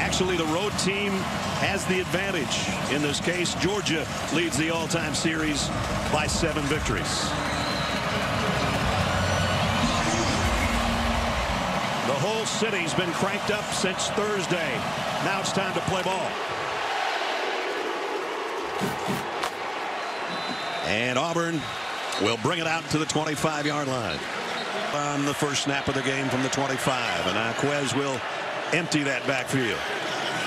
Actually, the road team has the advantage. In this case, Georgia leads the all-time series by 7 victories. The whole city's been cranked up since Thursday. Now it's time to play ball. And Auburn will bring it out to the 25-yard line. On the first snap of the game from the 25. And Dawgs will empty that backfield.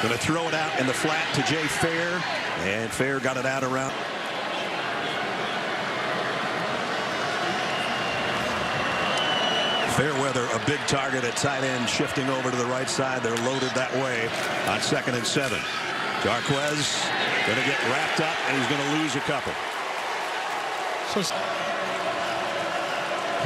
Going to throw it out in the flat to Jay Fair. And Fair got it out around. Fairweather, a big target at tight end, shifting over to the right side. They're loaded that way on 2nd and 7. Dawgs going to get wrapped up, and he's going to lose a couple. So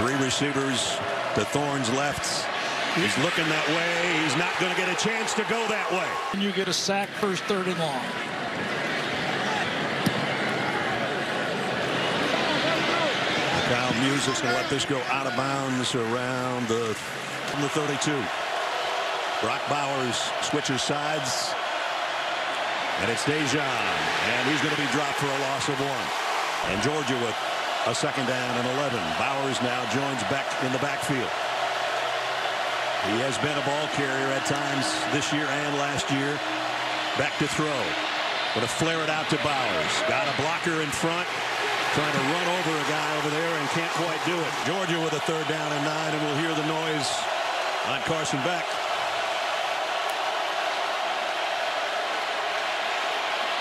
3 receivers to Thorne's left. He's looking that way. He's not going to get a chance to go that way. And you get a sack first 3rd and long. Kyle Music's going to let this go out of bounds around the 32. Brock Bowers switches sides. And it's Dejan. And he's going to be dropped for a loss of 1. And Georgia with a 2nd down and 11. Bowers now joins back in the backfield. He has been a ball carrier at times this year and last year. Back to throw. Going to flare it out to Bowers. Got a blocker in front. Trying to run over a guy over there and can't quite do it. Georgia with a 3rd down and 9, and we'll hear the noise on Carson Beck.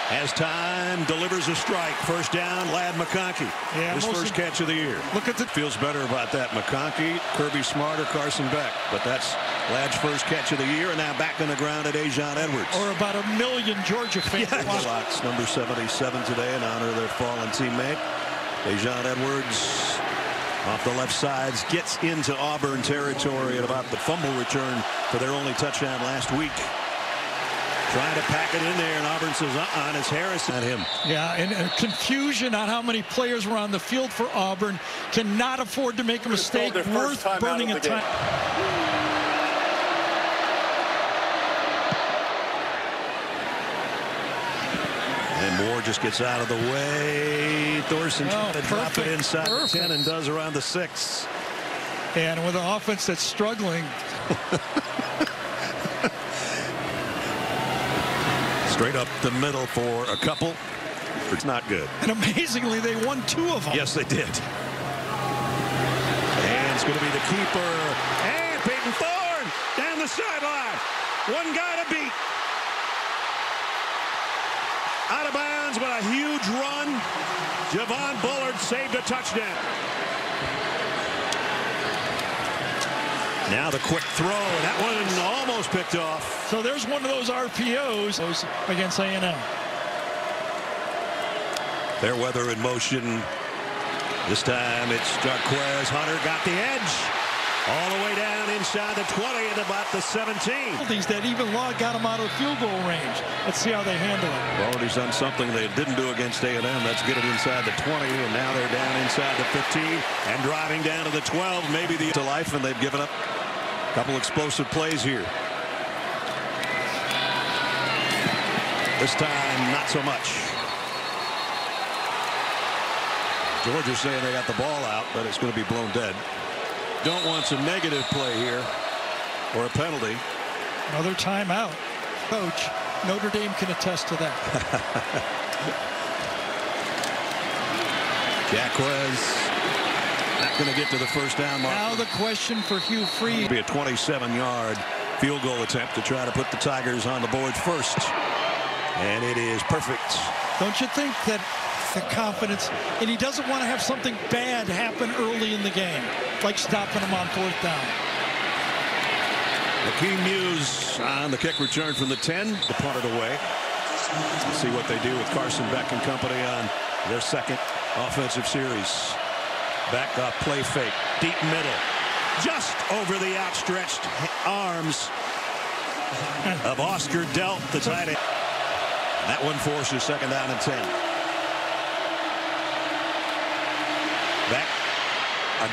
Has time, delivers a strike. 1st down, Ladd McConkey. Yeah, his first catch of the year. Look at the feels better about that. McConkey, Kirby Smart, or Carson Beck. But that's Ladd's first catch of the year, and now back on the ground at Dejan Edwards. Or about 1 million Georgia fans. Locks number 77 today in honor of their fallen teammate. Dejan Edwards off the left sides gets into Auburn territory at about the fumble return for their only touchdown last week. Trying to pack it in there, and Auburn says, and it's Harris at him. Yeah, and confusion on how many players were on the field for Auburn. Cannot afford to make a mistake worth burning a time. And Moore just gets out of the way. Thorson trying to drop it inside the 10 and does around the 6. And with an offense that's struggling. Straight up the middle for a couple. It's not good. And amazingly, they won 2 of them. Yes, they did. And it's going to be the keeper. And Peyton Thorne down the sideline. One guy to beat. Out of bounds, but a huge run. Javon Bullard saved a touchdown. Now the quick throw. That one almost picked off. So there's one of those RPOs against A&M. Fairweather in motion. This time it's Dawgs. Hunter got the edge. All the way down inside the 20 and about the 17. That even law got him out of field goal range. Let's see how they handle it. Well, he's done something they didn't do against A&M. That's get it inside the 20, and now they're down inside the 15 and driving down to the 12. Maybe to life, and they've given up a couple explosive plays here. This time, not so much. Georgia's saying they got the ball out, but it's going to be blown dead. Don't want some negative play here or a penalty. Another timeout. Coach, Notre Dame can attest to that. Dawgs not going to get to the 1st down mark. Now the question for Hugh Freeze. It'll be a 27-yard field goal attempt to try to put the Tigers on the board first. And it is perfect. Don't you think that the confidence, and he doesn't want to have something bad happen early in the game, like stopping him on 4th down. Lakeem Muse on the kick return from the 10, to punt it away. Let's see what they do with Carson Beck and company on their 2nd offensive series. Back off play fake, deep middle, just over the outstretched arms of Oscar Delp, the tight end. That one forces 2nd down and 10. Back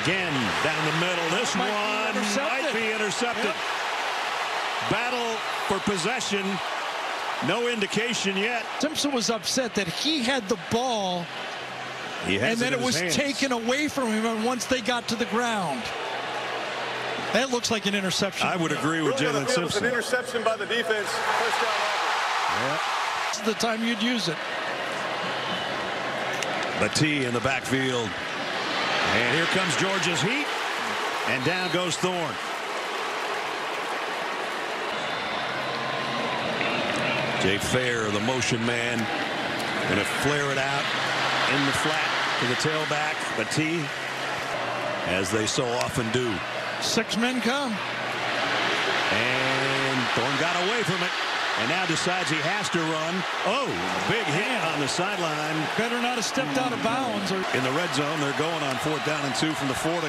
again down the middle. This one might be intercepted. Yep. Battle for possession. No indication yet. Simpson was upset that he had the ball, and then it was taken away from him once they got to the ground. That looks like an interception. I would agree with Jalen Simpson. An interception by the defense. First down, Auburn. Yeah. This is the time you'd use it. Batee in the backfield. And here comes Georgia's heat. And down goes Thorne. Jay Fair, the motion man, going to flare it out in the flat to the tailback. Batee, as they so often do. 6 men come. And Thorne got away from it. And now decides he has to run. Oh, big hit on the sideline. Better not have stepped out of bounds. In the red zone, they're going on 4th down and 2 from the 40.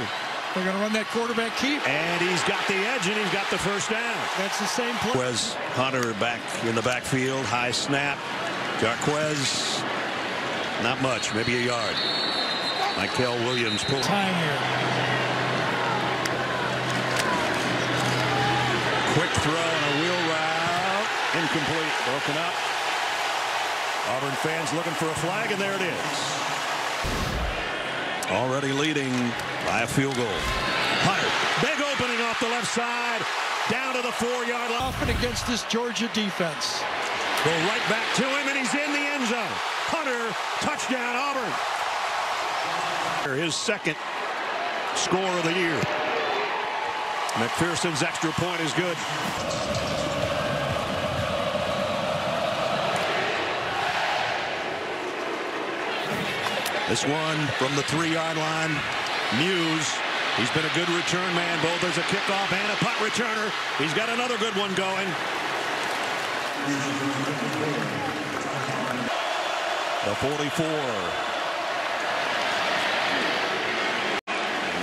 They're going to run that quarterback keep. And he's got the edge, and he's got the first down. That's the same play. Jarquez Hunter back in the backfield. High snap. Jarquez, not much, maybe a yard. Michael Williams pulled. Time here. Quick throw and a wheel route. Incomplete. Broken up. Auburn fans looking for a flag, and there it is. Already leading by a field goal. Hunter, big opening off the left side, down to the 4-yard line. Often against this Georgia defense. Go right back to him, and he's in the end zone. Hunter, touchdown, Auburn. His second score of the year. McPherson's extra point is good. This one from the 3-yard line. Muse, he's been a good return man, both as a kickoff and a punt returner. He's got another good one going. The 44.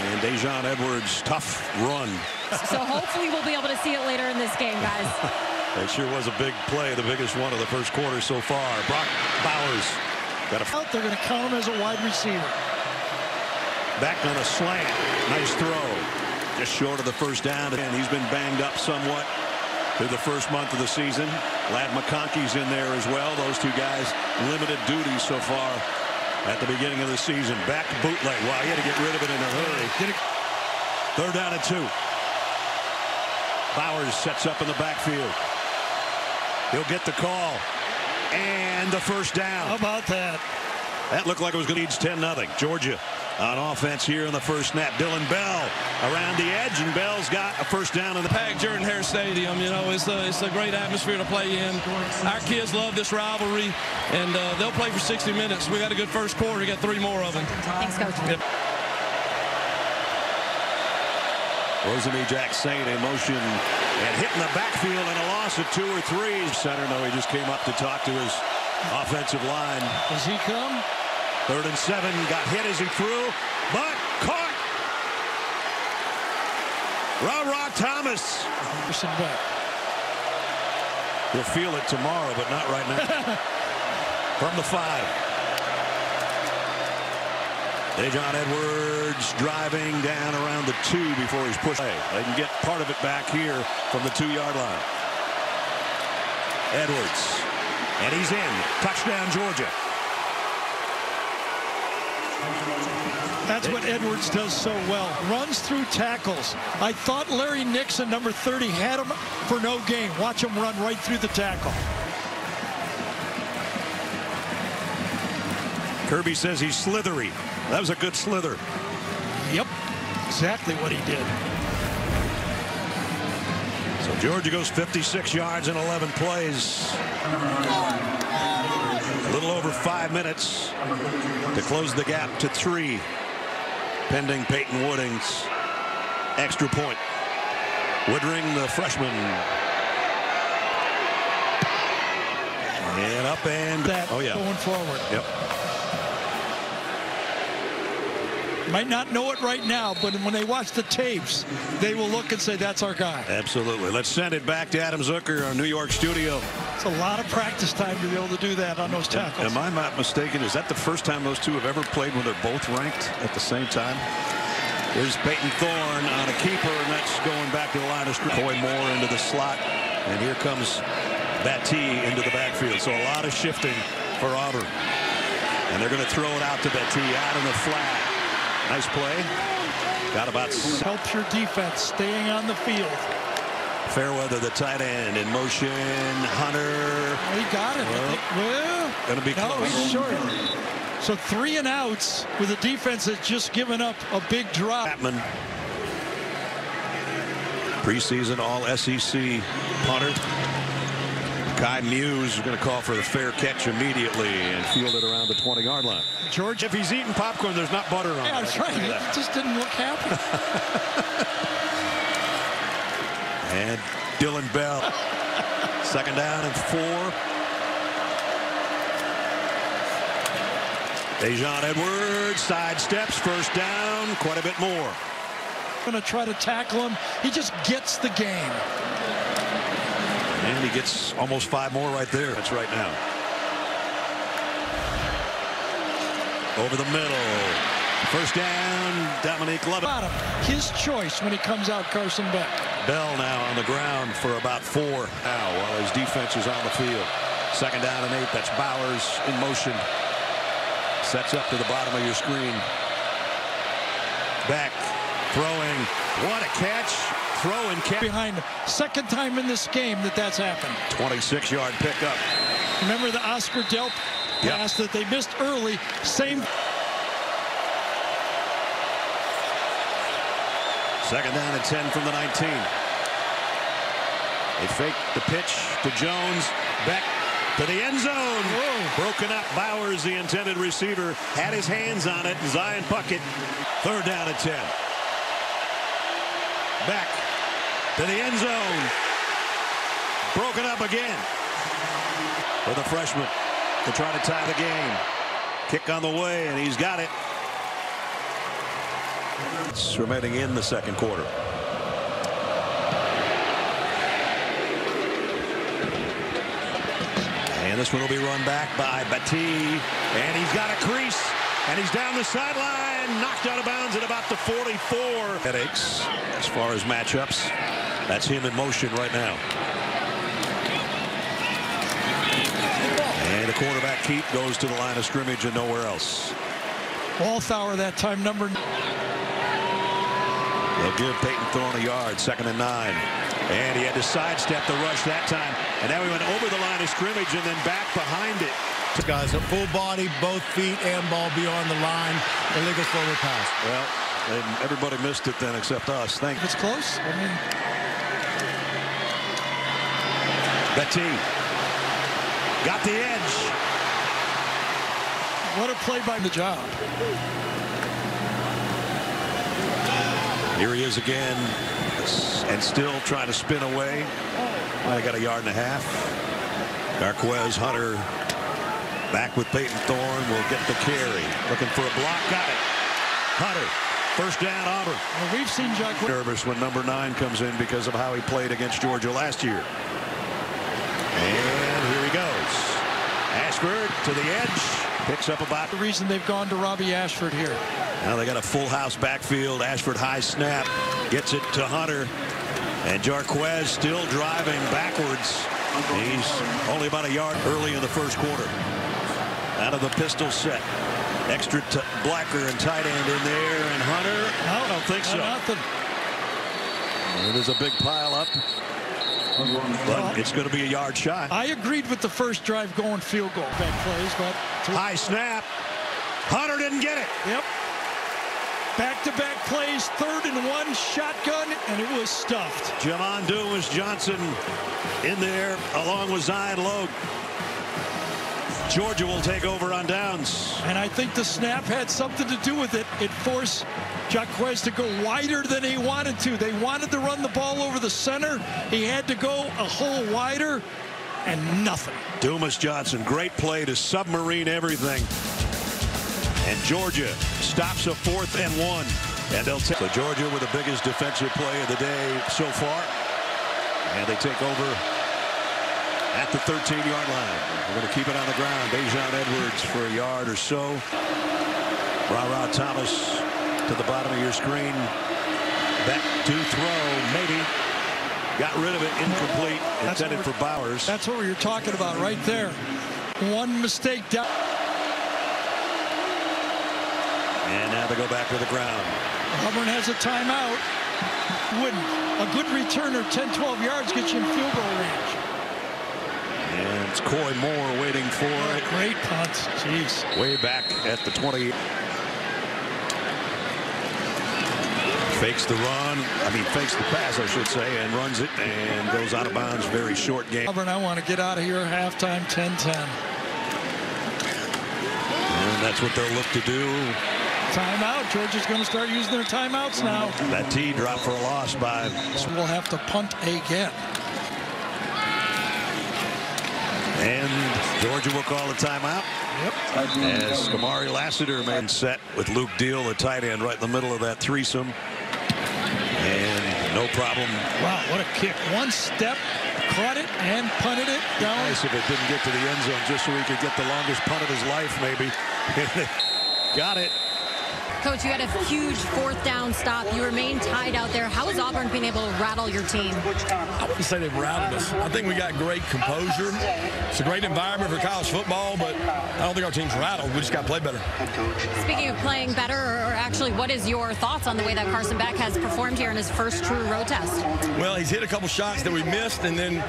And Dejon Edwards, tough run. So hopefully we'll be able to see it later in this game, guys. That sure was a big play, the biggest one of the first quarter so far. Brock Bowers. They're going to count him as a wide receiver. Back on a slant. Nice throw. Just short of the first down. And he's been banged up somewhat through the first month of the season. Ladd McConkey's in there as well. Those two guys limited duties so far at the beginning of the season. Back bootleg. Wow, he had to get rid of it in a hurry. 3rd down and 2. Bowers sets up in the backfield. He'll get the call. And the first down. How about that? That looked like it was going to be 10-0. Georgia on offense here in the first snap. Dylan Bell around the edge, and Bell's got a first down in the packed Jordan-Hare Stadium. You know, it's a great atmosphere to play in. Our kids love this rivalry, and they'll play for 60 minutes. We got a good first quarter. We got 3 more of them. Thanks, Coach. Yep. Rosamie Jack Saint in motion and hitting the backfield and a loss of 2 or 3. Center, no, he just came up to talk to his offensive line. Does he come? 3rd and 7, got hit as he threw, but caught. Ra Thomas. He'll feel it tomorrow, but not right now. From the 5. Dejon Edwards driving down around the 2 before he's pushed. They can get part of it back here from the 2-yard line. Edwards. And he's in. Touchdown, Georgia. That's what Edwards does so well. Runs through tackles. I thought Larry Nixon, number 30, had him for no gain. Watch him run right through the tackle. Kirby says he's slithery. That was a good slither. Yep, exactly what he did. So Georgia goes 56 yards in 11 plays. A little over 5 minutes to close the gap to 3. Pending Peyton Wooding's extra point. Woodring, the freshman. And up and that going forward. Yep. Might not know it right now, but when they watch the tapes, they will look and say, that's our guy. Absolutely. Let's send it back to Adam Zucker, our New York studio. It's a lot of practice time to be able to do that on those tackles. Am I not mistaken? Is that the first time those two have ever played when they're both ranked at the same time? There's Peyton Thorne on a keeper, and that's going back to the line of scrimmage. Coy Moore into the slot, and here comes Battie into the backfield. So a lot of shifting for Auburn. And they're going to throw it out to Battie out in the flat. Nice play. Got about. Helps your defense staying on the field. Fairweather, the tight end, in motion. Hunter. He got it. Well, going to be close. No, he's short. So 3 and outs with a defense that's just given up a big drop. Chapman. Preseason All-SEC punter. Kai Muse is going to call for the fair catch immediately and field it around the 20-yard line. George, if he's eating popcorn, there's not butter on it. Yeah, that's right. It just didn't look happy. And Dylan Bell. 2nd down and 4. Dejon Edwards sidesteps, 1st down, quite a bit more. Going to try to tackle him. He just gets the game. And he gets almost 5 more right there. That's right now. Over the middle. 1st down, Dominique Lovett. His choice when he comes out, Carson Beck. Bell now on the ground for about 4 now while his defense is on the field. 2nd down and 8. That's Bowers in motion. Sets up to the bottom of your screen. Back. Throwing. What a catch. Throw and catch. Behind him. 2nd time in this game that's happened. 26-yard pickup. Remember the Oscar Delp pass that they missed early. Same. 2nd down and 10 from the 19. They fake the pitch to Jones. Beck to the end zone. Whoa. Broken up. Bowers, the intended receiver, had his hands on it. Zion Puckett. 3rd down and 10. Beck to the end zone. Broken up again. For the freshman to try to tie the game. Kick on the way, and he's got it. It's remaining in the 2nd quarter. And this one will be run back by Battie. And he's got a crease. And he's down the sideline. Knocked out of bounds at about the 44. Headaches as far as matchups. That's him in motion right now. And the quarterback Keat goes to the line of scrimmage and nowhere else. Wallflower that time, number. They'll give Peyton Thorne a yard. 2nd and 9. And he had to sidestep the rush that time. And now he went over the line of scrimmage and then back behind it. Guys, a full body, both feet and ball beyond the line. Illegal forward pass. Well, everybody missed it then except us. Thank you. It's close. I mean, Battie got the edge. What a play by the job. Here he is again, and still trying to spin away. I got a 1.5 yards. Darquez Hunter back with Peyton Thorne. Will get the carry. Looking for a block. Got it. Hunter. 1st down, Auburn. Well, we've seen Jack nervous when number 9 comes in because of how he played against Georgia last year. And here he goes. Ashford to the edge. Picks up about. The reason they've gone to Robbie Ashford here. Now they got a full house backfield. Ashford high snap. Gets it to Hunter. And Jarquez still driving backwards. He's only about a yard early in the 1st quarter. Out of the pistol set. Extra Blacker and tight end in there. And Hunter. No, I don't think so. Nothing. It is a big pile up. But it's going to be a yard shot. I agreed with the first drive going field goal. Back plays, but high snap. Hunter didn't get it. Yep. Back-to-back plays, 3rd and 1 shotgun, and it was stuffed. Jamon Dumas Johnson in there along with Zion Logue. Georgia will take over on downs. And I think the snap had something to do with it. It forced Jaquez to go wider than he wanted to. They wanted to run the ball over the center. He had to go a hole wider, and nothing. Dumas Johnson, great play to submarine everything. And Georgia stops a 4th and 1. And they'll take. So Georgia with the biggest defensive play of the day so far. And they take over at the 13-yard line. We're going to keep it on the ground. Dejon Edwards for a yard or so. Ra Thomas to the bottom of your screen. Back to throw, maybe. got rid of it incomplete, intended for Bowers. That's what you're talking about right there. One mistake down. And now they go back to the ground. Auburn has a timeout. Wouldn't a good returner, 10-12 yards, gets you in field goal range. And it's Coy Moore waiting for it. Great punt. Jeez. Way back at the 20. Fakes the run. Fakes the pass, I should say, and runs it and goes out of bounds. Very short game. Auburn, I want to get out of here halftime 10-10. And that's what they'll look to do. Timeout. Georgia's going to start using their timeouts now. That tee dropped for a loss by. So we'll have to punt again. And Georgia will call a timeout. Yep. As Kamari Lassiter made set with Luke Deal, the tight end, right in the middle of that threesome. And no problem. Wow, what a kick. One step, caught it, and punted it down. Nice if it didn't get to the end zone just so he could get the longest punt of his life, maybe. Got it. Coach, you had a huge fourth down stop. You remain tied out there. How has Auburn been able to rattle your team? I wouldn't say they've rattled us. I think we got great composure. It's a great environment for college football, but I don't think our team's rattled. We just got to play better. Speaking of playing better, or actually, what is your thoughts on the way that Carson Beck has performed here in his first true road test? Well, he's hit a couple shots that we missed, and then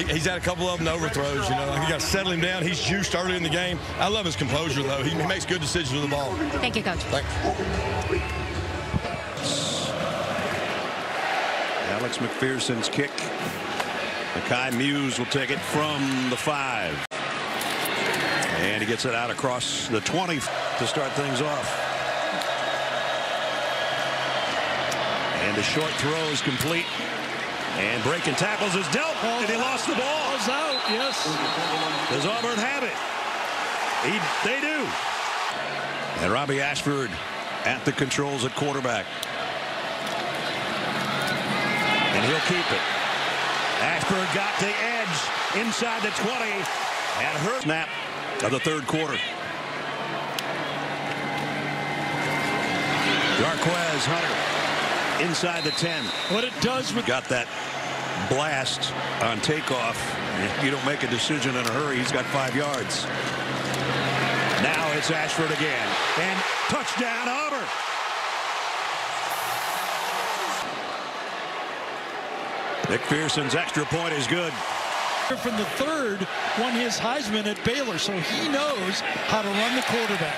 he's had a couple of them overthrows. You know, you got to settle him down. He's juiced early in the game. I love his composure, though. He makes good decisions with the ball. Thank you, Coach. Thanks. Alex McPherson's kick. Makai Muse will take it from the 5. And he gets it out across the 20 to start things off. And the short throw is complete. And breaking tackles is dealt. And he lost the ball. Ball's out, yes. Does Auburn have it? They do. And Robbie Ashford at the controls at quarterback. And he'll keep it. Ashford got the edge inside the 20 and hurt. Snap of the third quarter. Jarquez Hunter inside the 10. What it does with. Got that blast on takeoff. If you don't make a decision in a hurry, he's got 5 yards. Now it's Ashford again. And touchdown Auburn. McPherson's extra point is good. From the third, won his Heisman at Baylor, so he knows how to run the quarterback.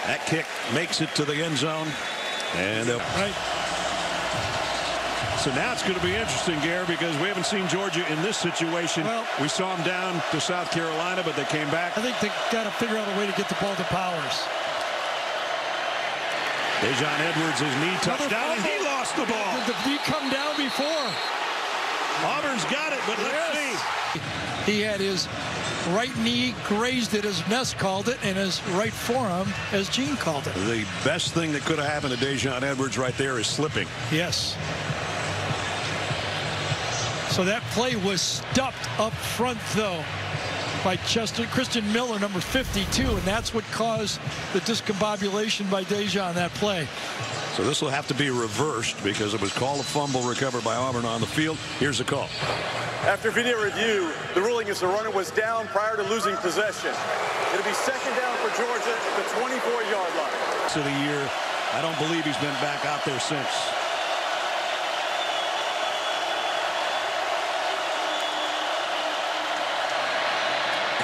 That kick makes it to the end zone. And right. So now it's going to be interesting, Gare, because we haven't seen Georgia in this situation. Well, we saw them down to South Carolina, but they came back. I think they got to figure out a way to get the ball to Powers. Dejon Edwards, his knee touchdown, and he lost the ball. Did the knee come down before? Auburn's got it, but let's see. He had his right knee grazed it, as Ness called it, and his right forearm, as Gene called it. The best thing that could have happened to Dejon Edwards right there is slipping. Yes. So that play was stuffed up front, though, by Christian Miller, number 52, and that's what caused the discombobulation by Dejon, that play. So this will have to be reversed because it was called a fumble recovered by Auburn on the field. Here's the call. After video review, the ruling is the runner was down prior to losing possession. It'll be second down for Georgia at the 24-yard line. To the year, I don't believe he's been back out there since.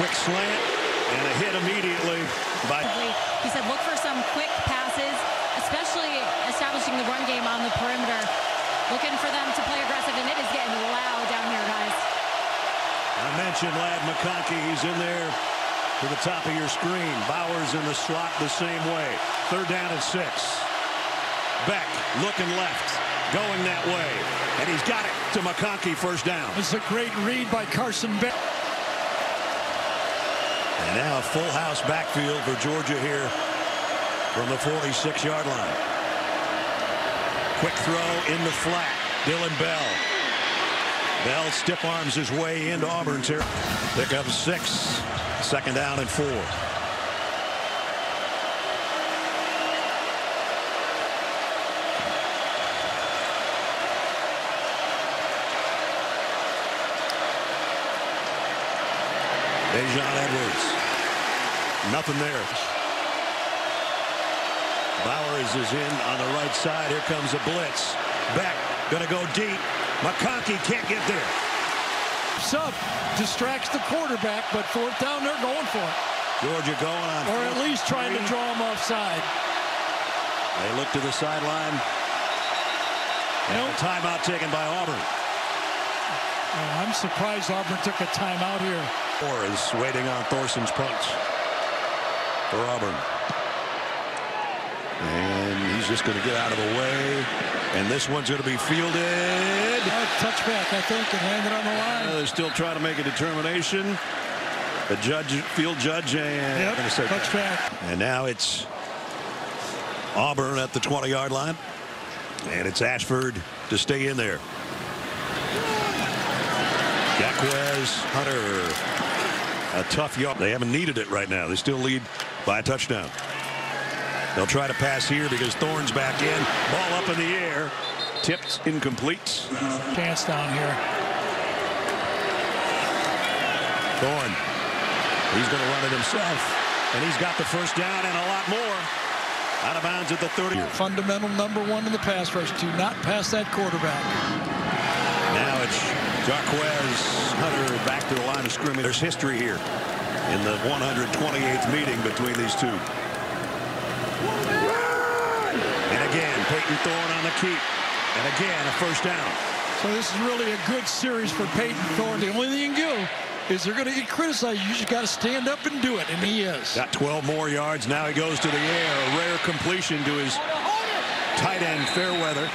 Quick slant and a hit immediately by. He said look for some quick passes, especially establishing the run game on the perimeter. Looking for them to play aggressive, and it is getting loud down here, guys. I mentioned Ladd McConkey. He's in there to the top of your screen. Bowers in the slot the same way. Third down and 6. Beck looking left, going that way, and he's got it to McConkey, first down. It's a great read by Carson Beck. And now a full house backfield for Georgia here from the 46-yard line. Quick throw in the flat. Dylan Bell. Bell stiff arms his way into Auburn's here. Pick up 6. Second down and 4. Dejon Edwards. Nothing there. Bowers is in on the right side. Here comes a blitz. Beck going to go deep. McConkey can't get there. Sub distracts the quarterback, but fourth down, they're going for it. Georgia going on. Or at least trying to draw him offside. They look to the sideline. And a timeout taken by Auburn. Oh, I'm surprised Auburn took a timeout here. Moore is waiting on Thorson's punch for Auburn. And he's just going to get out of the way. And this one's going to be fielded. Touchback, I think, and landed on the line. They're still trying to make a determination. The field judge, and touchback. And now it's Auburn at the 20-yard line. And it's Ashford to stay in there. Jacquez Hunter. A tough yard. They haven't needed it right now. They still lead by a touchdown. They'll try to pass here because Thorne's back in. Ball up in the air. Tipped, incomplete. Chance down here. Thorne. He's going to run it himself. And he's got the first down and a lot more. Out of bounds at the 30. Fundamental #1 in the pass rush. Do not pass that quarterback. Now it's Jacquez Hunter back to the line of scrimmage. There's history here in the 128th meeting between these two. And again, Peyton Thorne on the keep. And again, a first down. So this is really a good series for Peyton Thorne. The only thing you can do is they're going to get criticized. You just got to stand up and do it, and he is. Got 12 more yards. Now he goes to the air. A rare completion to his tight end, Fairweather.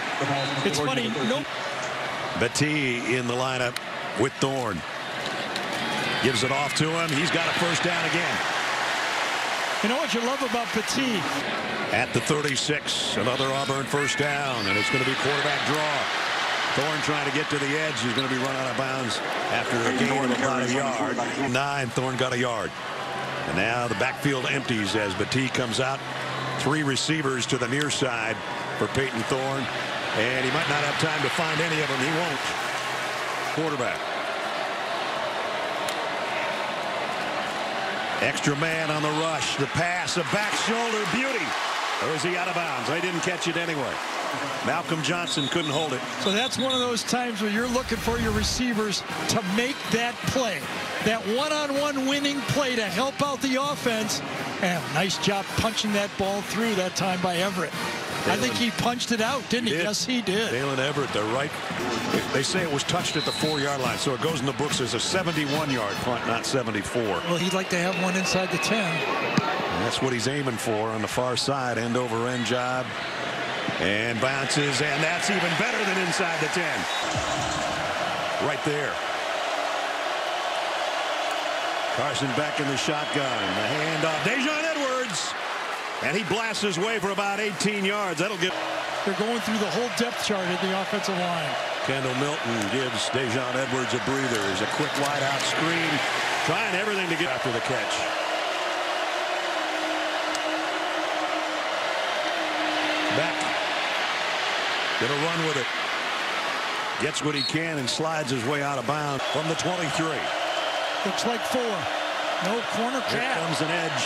It's funny. Nope. Battie in the lineup with Thorne. Gives it off to him. He's got a first down again. You know what you love about Battie? At the 36, another Auburn first down, and it's going to be quarterback draw. Thorne trying to get to the edge. He's going to be run out of bounds after a gain of about a yard. 9, Thorne got a yard. And now the backfield empties as Battie comes out. 3 receivers to the near side for Peyton Thorne. And he might not have time to find any of them. He won't. Quarterback. Extra man on the rush. The pass, a back shoulder beauty. Or is he out of bounds? They didn't catch it anyway. Malcolm Johnson couldn't hold it. So that's one of those times where you're looking for your receivers to make that play. That one-on-one winning play to help out the offense. And nice job punching that ball through that time by Everett. I think he punched it out, didn't he? Yes, he did. Dalen Everett, the right. They say it was touched at the 4-yard line, so it goes in the books as a 71-yard punt, not 74. Well, he'd like to have one inside the 10. And that's what he's aiming for on the far side. End-over-end job. And bounces, and that's even better than inside the 10. Right there. Carson back in the shotgun. The handoff. Dejon Edwards. And he blasts his way for about 18 yards. That'll get. They're going through the whole depth chart at the offensive line. Kendall Milton gives Dejon Edwards a breather. There's a quick wide-out screen. Trying everything to get after the catch. Back. Gonna run with it. Gets what he can and slides his way out of bounds from the 23. Looks like 4. No corner Here cat. comes an edge.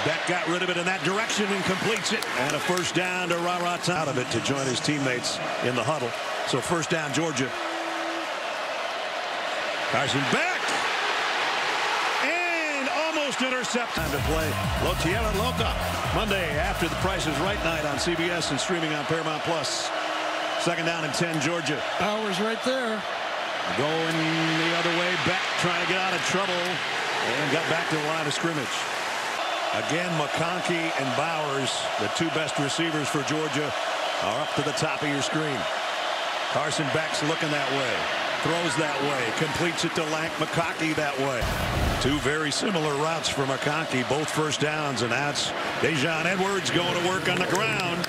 Beck got rid of it in that direction and completes it. And a first down to out of it to join his teammates in the huddle. So first down, Georgia. Carson Beck. And almost intercepted. Time to play La Tierra Loca. Monday after the Price is Right night on CBS and streaming on Paramount Plus. Second down and 10, Georgia. Bowers right there. Going the other way. Beck trying to get out of trouble. And got back to the line of scrimmage. Again, McConkey and Bowers, the 2 best receivers for Georgia, are up to the top of your screen. Carson Beck's looking that way. Throws that way. Completes it to McConkey that way. 2 very similar routes for McConkey. Both first downs. And that's Dejon Edwards going to work on the ground.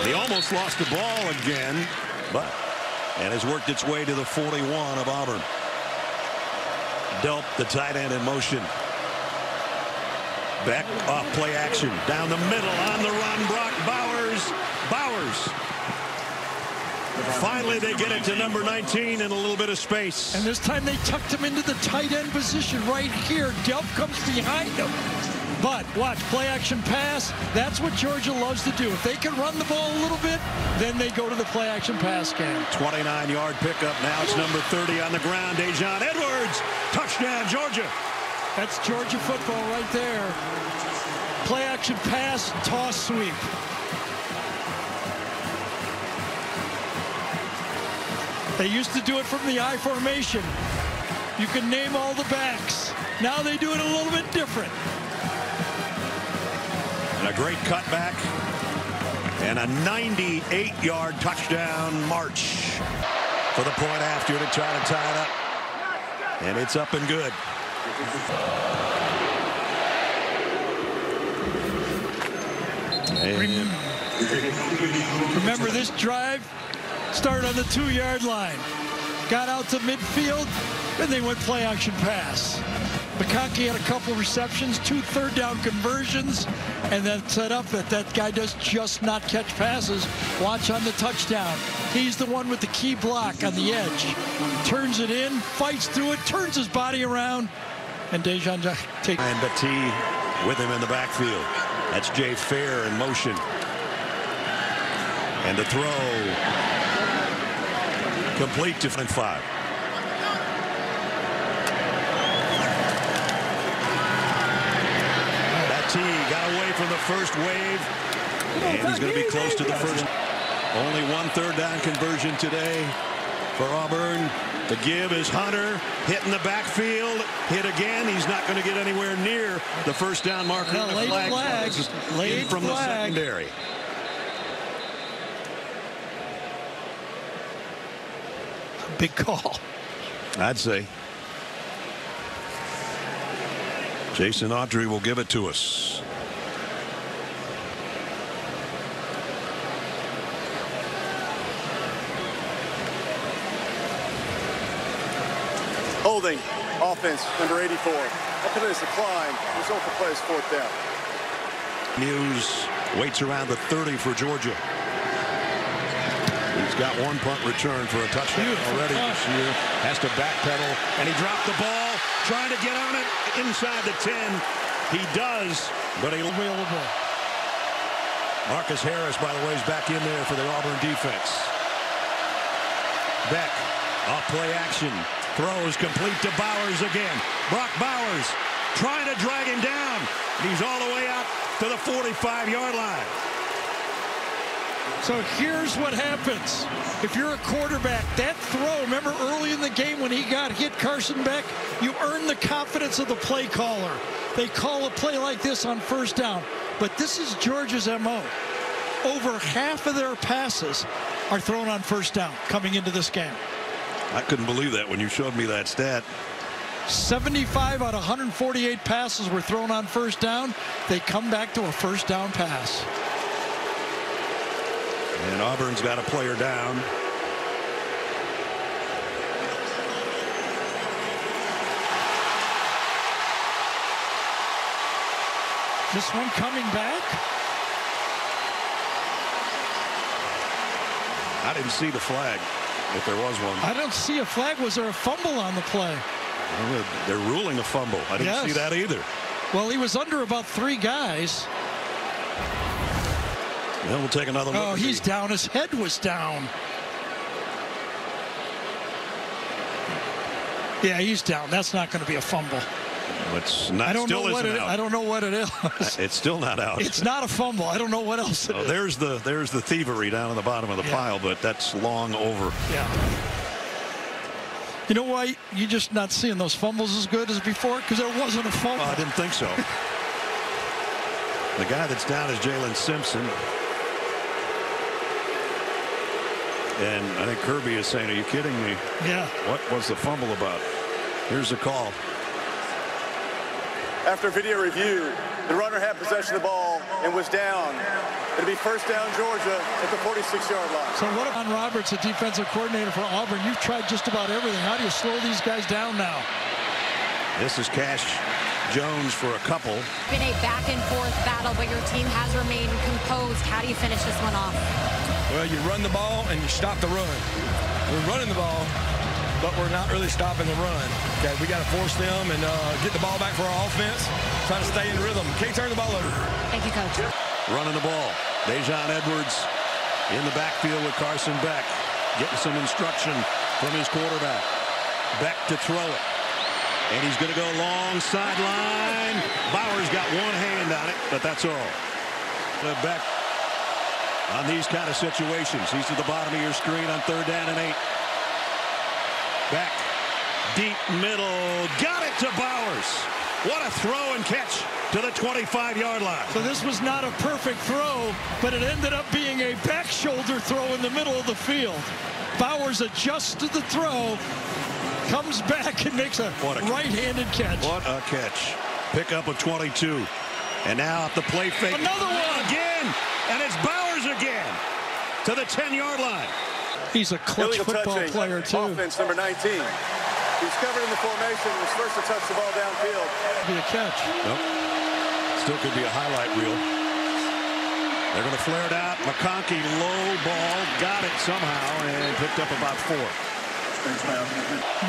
He almost lost the ball again. And has worked its way to the 41 of Auburn. Delp, the tight end, in motion. Beck off play action. Down the middle on the run. Brock Bowers. Bowers. Finally, they get it to number 19 in a little bit of space. And this time they tucked him into the tight end position right here. Delp comes behind him. But watch, play action pass. That's what Georgia loves to do. If they can run the ball a little bit, then they go to the play action pass game. 29-yard pickup. Now it's number 30 on the ground. Dejon Edwards. Touchdown, Georgia. That's Georgia football right there. Play action pass, toss sweep. They used to do it from the I formation. You can name all the backs. Now they do it a little bit different. And a great cutback. And a 98-yard touchdown march for the point after to try to tie it up. And it's up and good. And remember, this drive started on the 2-yard line. Got out to midfield, and they went play action pass. McConkey had a couple receptions, 2 third-down conversions, and then set up that guy does just not catch passes. Watch on the touchdown. He's the one with the key block on the edge. Turns it in, fights through it, turns his body around, and Dejon takes. And Battie with him in the backfield. That's Jay Fair in motion. And the throw complete to 5. Got away from the first wave, and he's going to be close to the first. Only 1 third-down conversion today for Auburn. The give is Hunter hitting the backfield, hit again. He's not going to get anywhere near the first down marker. No, late flag. Late from the secondary. Big call. I'd say. Jason Autry will give it to us. Holding, offense, number 84. After this decline, result of play is 4th down. Muse waits around the 30 for Georgia. He's got 1 punt return for a touchdown already this year. Has to backpedal, and he dropped the ball, trying to get on it inside the 10. He does, but he'll available. Marcus Harris, by the way, is back in there for the Auburn defense. Beck, off play action, throws complete to Bowers again. Brock Bowers trying to drag him down. He's all the way out to the 45-yard line. So here's what happens. If you're a quarterback, that throw, remember early in the game when he got hit, Carson Beck, you earn the confidence of the play caller. They call a play like this on first down. But this is Georgia's MO. Over half of their passes are thrown on first down coming into this game. I couldn't believe that when you showed me that stat. 75 out of 148 passes were thrown on first down. They come back to a first down pass. And Auburn's got a player down. This one coming back. I didn't see the flag, if there was one. I don't see a flag. Was there a fumble on the play? Well, they're ruling a fumble. I didn't see that either. Well, he was under about 3 guys. Well, we'll take another look. Oh, he's down. His head was down. Yeah, he's down. That's not going to be a fumble. It's not. I don't know what it is. I don't know what it is. It's still not out. It's not a fumble. I don't know what else it is. There's the thievery down on the bottom of the pile, but that's long over. Yeah. You know why you're just not seeing those fumbles as good as before? Because there wasn't a fumble. I didn't think so. The guy that's down is Jalen Simpson. And I think Kirby is saying, are you kidding me? Yeah. What was the fumble about? Here's the call. After video review, the runner had possession of the ball and was down. It'll be first down Georgia at the 46-yard line. So what about Roberts, the defensive coordinator for Auburn? You've tried just about everything. How do you slow these guys down now? This is Cash Jones for a couple. Been a back-and-forth battle, but your team has remained composed. How do you finish this one off? Well, you run the ball and you stop the run. We're running the ball, but we're not really stopping the run. Okay, we got to force them and get the ball back for our offense. Try to stay in rhythm. Can't turn the ball over. Thank you, Coach. Running the ball. Dejon Edwards in the backfield with Carson Beck. Getting some instruction from his quarterback. Beck to throw it. And he's going to go long sideline. Bowers got one hand on it, but that's all. Beck on these kind of situations. He's to the bottom of your screen on 3rd down and 8. Beck. Deep middle. Got it to Bowers. What a throw and catch to the 25-yard line. So this was not a perfect throw, but it ended up being a back shoulder throw in the middle of the field. Bowers adjusts to the throw, comes back and makes a right-handed catch. What a catch. Pick up a 22. And now at the play fake. Another one. Again. And it's Bowers again to the 10-yard line. He's a clutch football player, too. Offense number 19. He's covered in the formation. He was first to touch the ball downfield. Be a catch. Nope. Still could be a highlight reel. They're going to flare it out. McConkey, low ball, got it somehow, and picked up about 4.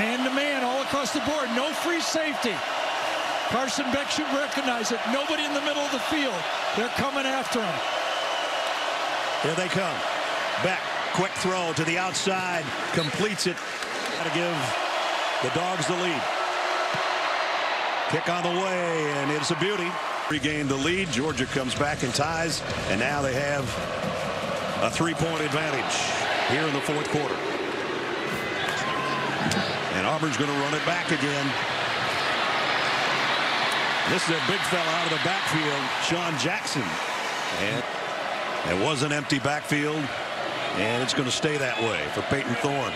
Man-to-man all across the board. No free safety. Carson Beck should recognize it. Nobody in the middle of the field. They're coming after him. Here they come. Beck, quick throw to the outside. Completes it. Got to give the Dawgs the lead. Kick on the way, and it's a beauty. Regained the lead. Georgia comes back and ties, and now they have a 3-point advantage here in the 4th quarter. And Auburn's going to run it back again. This is a big fella out of the backfield, Sean Jackson. And it was an empty backfield, and it's going to stay that way for Peyton Thorne.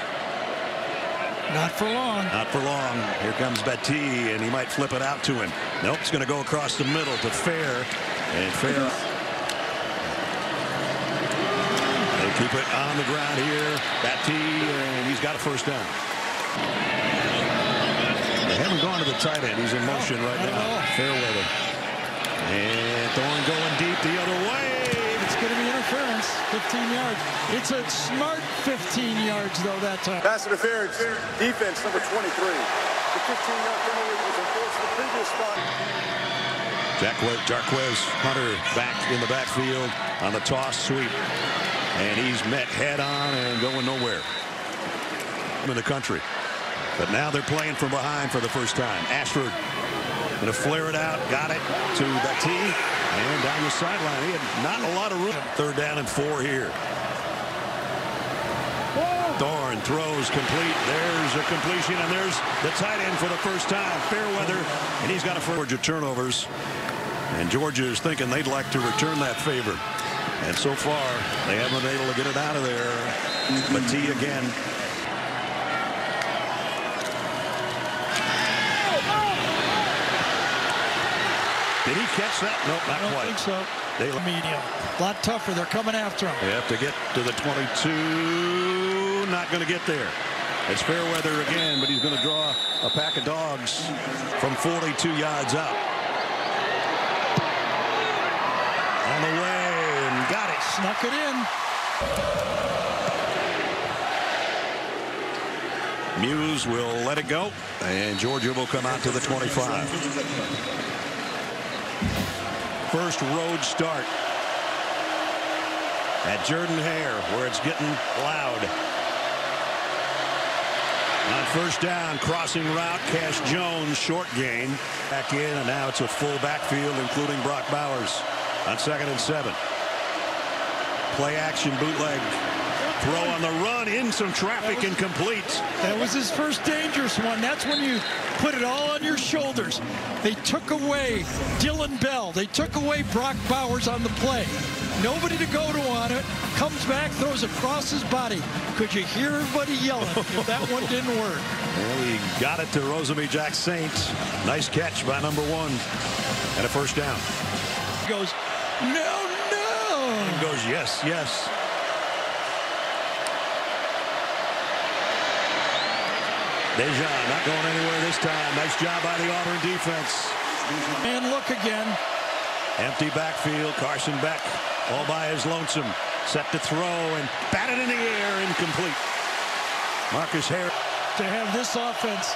Not for long. Not for long. Here comes Betty, and he might flip it out to him. Nope, it's going to go across the middle to Fair. And Fair. They keep it on the ground here. Betty, and he's got a first down. They haven't gone to the tight end. He's in motion right now. Fairweather. And Thorne going deep the other way. It's going to be interference. 15 yards. It's a smart 15 yards, though, that time. Pass interference. Defense number 23. The 15-yard penalty was enforced the previous spot. Jarquez Hunter back in the backfield on the toss sweep. And he's met head on and going nowhere. In the country. But now they're playing from behind for the first time. Ashford going to flare it out. Got it to Betty. And down the sideline. He had not a lot of room. 3rd down and 4 here. Thorne throws complete. There's a completion, and there's the tight end for the first time. Fairweather, and he's got a Georgia turnovers. And Georgia is thinking they'd like to return that favor. And so far, they haven't been able to get it out of there. Betty again. Did he catch that? Nope, not quite. I don't think so. Medium. A lot tougher. They're coming after him. They have to get to the 22. Not going to get there. It's Fairweather again, but he's going to draw a pack of dogs from 42 yards out. On the way, and got it. Snuck it in. Muse will let it go, and Georgia will come out to the 25. First road start at Jordan-Hare, where it's getting loud. On 1st down, crossing route, Cash Jones, short gain. Back in, and now it's a full backfield, including Brock Bowers on 2nd and 7. Play action, bootleg. Throw on the run, in some traffic, and complete. That was his first dangerous one. That's when you put it all on your shoulders. They took away Dylan Bell. They took away Brock Bowers on the play. Nobody to go to on it. Comes back, throws across his body. Could you hear everybody yelling if that one didn't work? Well, he got it to Rosemy Jack Saint. Nice catch by number 1. And a first down. He goes, no, no. And goes, yes, yes. Dejon not going anywhere this time. Nice job by the Auburn defense. And look again. Empty backfield. Carson Beck all by his lonesome. Set to throw and batted in the air. Incomplete. Marcus Harris. To have this offense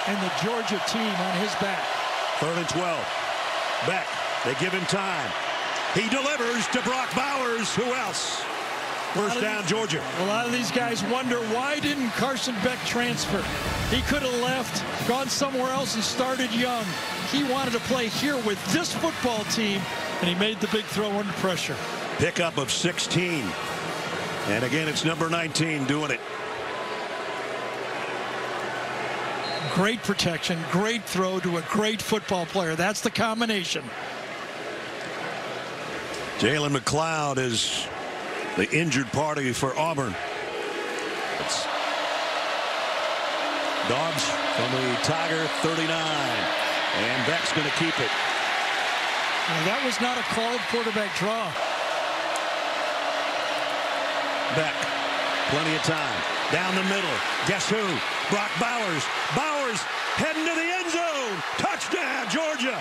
and the Georgia team on his back. 3rd and 12. Beck. They give him time. He delivers to Brock Bowers. Who else? First down, Georgia. A lot of these guys wonder, why didn't Carson Beck transfer? He could have left, gone somewhere else, and started young. He wanted to play here with this football team, and he made the big throw under pressure. Pickup of 16. And again, it's number 19 doing it. Great protection, great throw to a great football player. That's the combination. Jalen McLeod is the injured party for Auburn. It's Dawgs from the Tiger 39. And Beck's going to keep it. Now, that was not a called quarterback draw. Beck, plenty of time. Down the middle. Guess who? Brock Bowers. Bowers heading to the end zone. Touchdown, Georgia.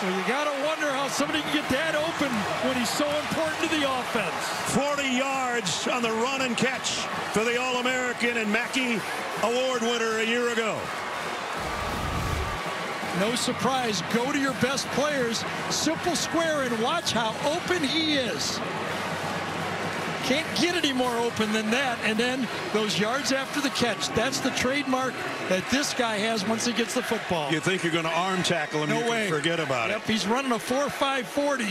Well, you got to wonder how somebody can get that open when he's so important to the offense. 40 yards on the run and catch for the All-American and Mackey Award winner a year ago. No surprise. Go to your best players. Simple square and watch how open he is. Can't get any more open than that. And then those yards after the catch. That's the trademark that this guy has once he gets the football. You think you're going to arm tackle him? No you way. Can forget about it. He's running a 4.5 40,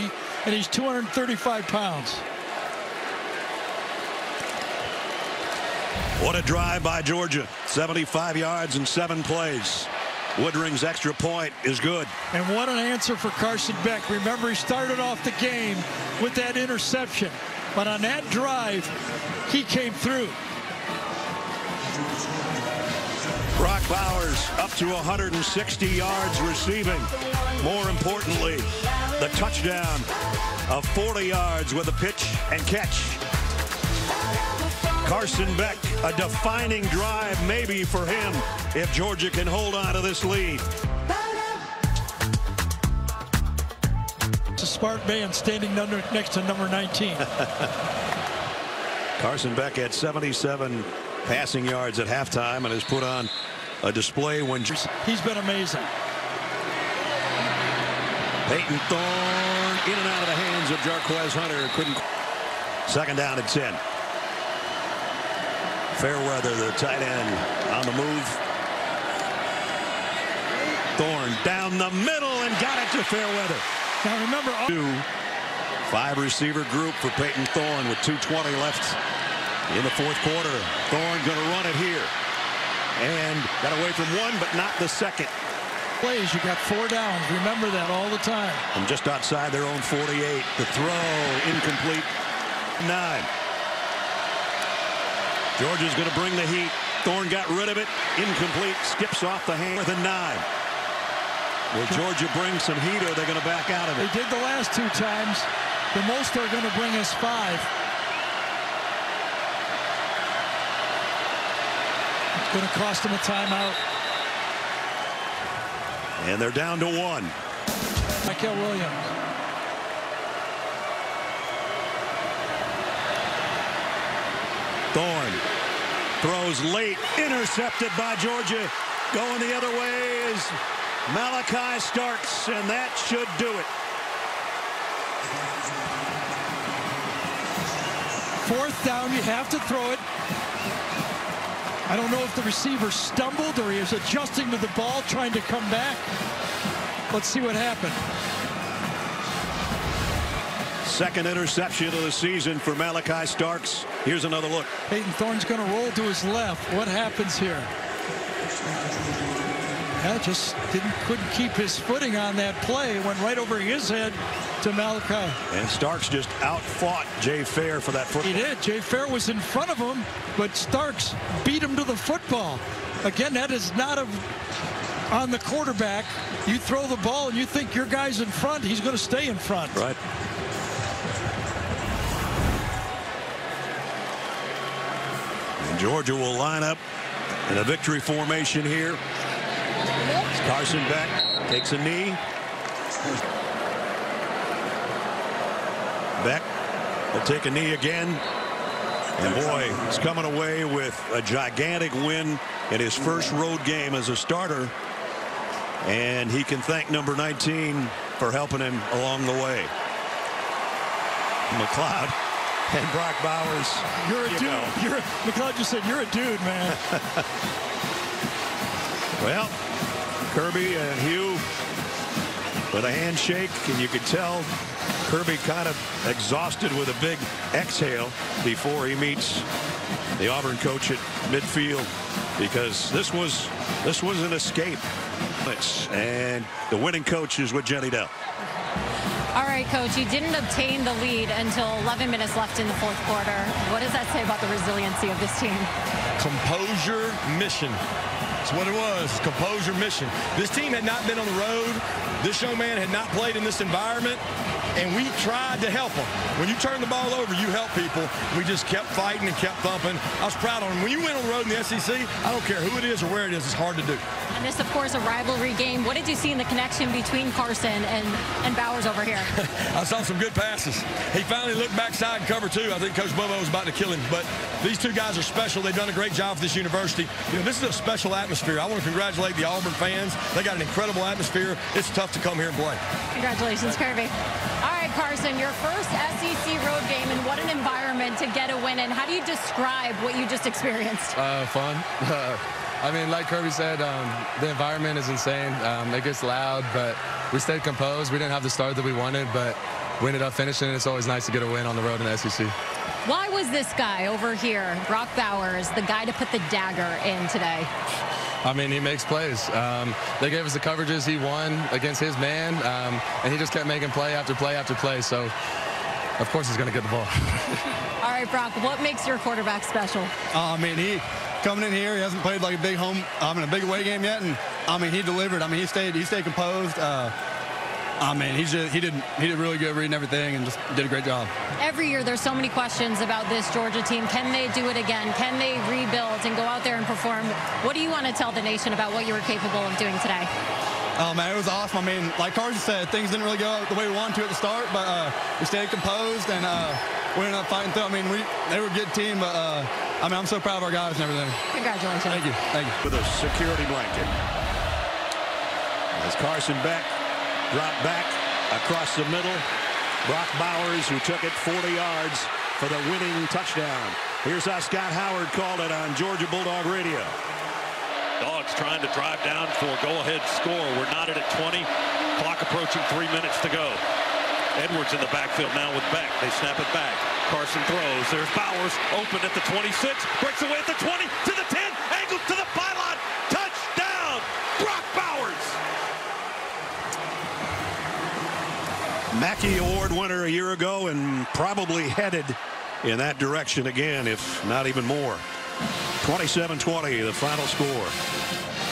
and he's 235 pounds. What a drive by Georgia. 75 yards and 7 plays. Woodring's extra point is good. And what an answer for Carson Beck. Remember, he started off the game with that interception. But on that drive, he came through. Brock Bowers up to 160 yards receiving. More importantly, the touchdown of 40 yards with a pitch and catch. Carson Beck, a defining drive maybe for him if Georgia can hold on to this lead. It's a smart man standing next to number 19. Carson Beck had 77 passing yards at halftime and has put on a display when he's been amazing. Peyton Thorne in and out of the hands of Jarquez Hunter. Couldn't. 2nd down and 10. Fairweather, the tight end, on the move. Thorne down the middle and got it to Fairweather. Now remember, 5-receiver group for Peyton Thorne with 2:20 left in the 4th quarter. Thorne going to run it here. And got away from one, but not the second. Plays, you got 4 downs. Remember that all the time. From just outside their own 48. The throw, incomplete. 9. Georgia's going to bring the heat. Thorne got rid of it. Incomplete. Skips off the hand. 9. Will Georgia bring some heat, or are they going to back out of it? They did the last 2 times. The most they're going to bring is 5. It's going to cost them a timeout. And they're down to 1. Michael Williams. Thorne throws late. Intercepted by Georgia. Going the other way is Malachi Starks, and that should do it. 4th down, you have to throw it. I don't know if the receiver stumbled or he was adjusting to the ball, trying to come back. Let's see what happened. 2nd interception of the season for Malachi Starks. Here's another look. Peyton Thorne's going to roll to his left. What happens here? Yeah, just couldn't keep his footing on that play. Went right over his head to Malachi. And Starks just outfought Jay Fair for that football. He did. Jay Fair was in front of him, but Starks beat him to the football. Again, that is not on the quarterback. You throw the ball and you think your guy's in front, he's going to stay in front. Right. And Georgia will line up in a victory formation here. Carson Beck takes a knee. Beck will take a knee again. And boy, he's coming away with a gigantic win in his first road game as a starter. And he can thank number 19 for helping him along the way. McLeod and Brock Bowers. You're a dude. McLeod just said, you're a dude, man. Well, Kirby and Hugh with a handshake, and you could tell Kirby kind of exhausted with a big exhale before he meets the Auburn coach at midfield, because this was an escape. And the winning coach is with Jenny Dell. All right, Coach, you didn't obtain the lead until 11 minutes left in the fourth quarter. What does that say about the resiliency of this team? Composure mission. That's what it was. Composure mission. This team had not been on the road. This young man had not played in this environment, and we tried to help him. When you turn the ball over, you help people. We just kept fighting and kept thumping. I was proud of him. When you win on the road in the SEC, I don't care who it is or where it is, it's hard to do. And this, of course, a rivalry game. What did you see in the connection between Carson and Bowers over here? I saw some good passes. He finally looked backside and cover two. I think Coach Bobo was about to kill him. But these two guys are special. They've done a great job for this university. You know, this is a special atmosphere. I want to congratulate the Auburn fans. They got an incredible atmosphere. It's tough to come here and play. Congratulations, Kirby. All right, Carson, your first SEC road game, and what an environment to get a win in. How do you describe what you just experienced? Fun. I mean, like Kirby said, the environment is insane. It gets loud, but we stayed composed. We didn't have the start that we wanted, but we ended up finishing. It's always nice to get a win on the road in the SEC. Why was this guy over here, Brock Bowers, the guy to put the dagger in today? I mean, he makes plays. They gave us the coverages he won against his man, and he just kept making play after play after play. So, of course, he's going to get the ball. All right, Brock, what makes your quarterback special? I mean, he coming in here, he hasn't played like a big a big away game yet, and I mean, he delivered. I mean, he stayed composed. I mean, he did really good reading everything and just did a great job. Every year there's so many questions about this Georgia team. Can they do it again? Can they rebuild and go out there and perform? What do you want to tell the nation about what you were capable of doing today? Oh, man, it was awesome. I mean, like Carson said, things didn't really go the way we wanted to at the start, but we stayed composed and we ended up fighting through. I mean, they were a good team, but I mean, I'm so proud of our guys and everything. Congratulations. Thank you. Thank you. With a security blanket. As Carson Beck dropped back across the middle. Brock Bowers, who took it 40 yards for the winning touchdown. Here's how Scott Howard called it on Georgia Bulldog Radio. Dawgs trying to drive down for a go-ahead score. We're knotted at 20. Clock approaching 3 minutes to go. Edwards in the backfield now with Beck. They snap it back. Carson throws. There's Bowers open at the 26. Breaks away at the 20 to the 10. Angles to the pylon. Touchdown. Brock Bowers. Mackey Award winner a year ago, and probably headed in that direction again, if not even more. 27-20, the final score.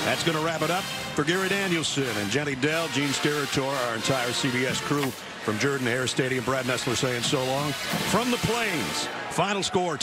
That's going to wrap it up for Gary Danielson and Jenny Dell, Gene Steratore, our entire CBS crew from Jordan-Hare Stadium. Brad Nessler saying so long. From the Plains, final score.